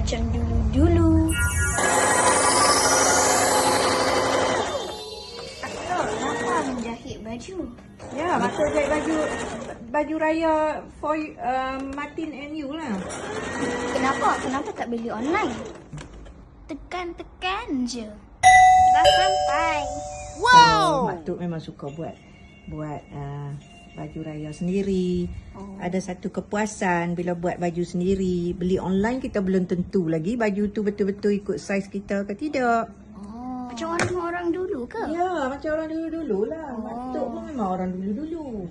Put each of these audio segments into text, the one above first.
macam dulu-dulu. Tok, kenapa menjahit baju? Ya, Mak jahit baju raya for Martin and you lah. Kenapa? Kenapa tak beli online? Tekan-tekan je. Dah sampai. Mak Tok memang suka buat baju raya sendiri. Ada satu kepuasan bila buat baju sendiri. Beli online kita belum tentu lagi baju tu betul-betul ikut saiz kita ke tidak. Macam orang dulu ke? Ya, macam orang dulu-dulu lah. Mak Tok pun memang orang dulu-dulu.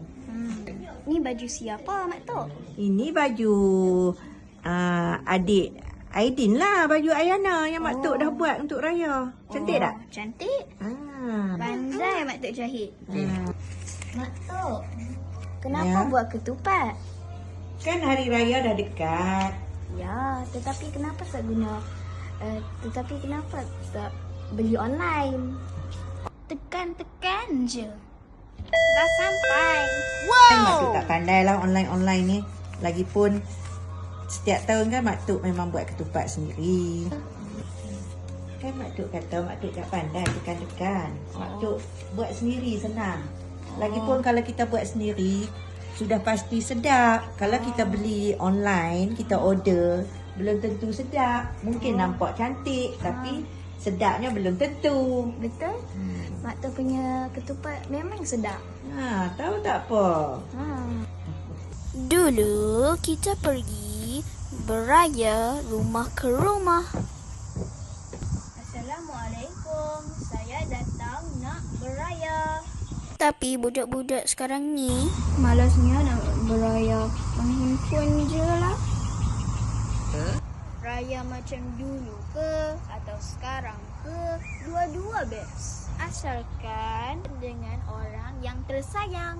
Ni baju siapa, Mak Tok? Ini baju adik Aidin lah, baju Ayana yang Mak Tok dah buat untuk raya. Cantik tak? Cantik. Pandai Mak Tok jahit. Mak Tok, kenapa buat ketupat? Kan hari raya dah dekat. Ya, tetapi kenapa tak guna beli online? Tekan-tekan je. Dah sampai. Kan Mak Tok tak pandai lah online ni. Lagipun setiap tahun kan Mak Tok memang buat ketupat sendiri. Kan Mak Tok kata Mak Tok tak pandai tekan-tekan. Mak Tok buat sendiri senang. Lagipun kalau kita buat sendiri sudah pasti sedap. Kalau kita beli online, kita order, belum tentu sedap. Mungkin nampak cantik tapi sedapnya belum tentu. Betul? Mak Tok punya ketupat memang sedap. Tahu tak apa? Dulu kita pergi beraya rumah ke rumah. Assalamualaikum. Saya datang nak beraya. Tapi budak-budak sekarang ni malasnya nak beraya, main handphone je lah. Raya macam dulu ke atau sekarang ke, dua-dua best. Asalkan dengan orang yang tersayang.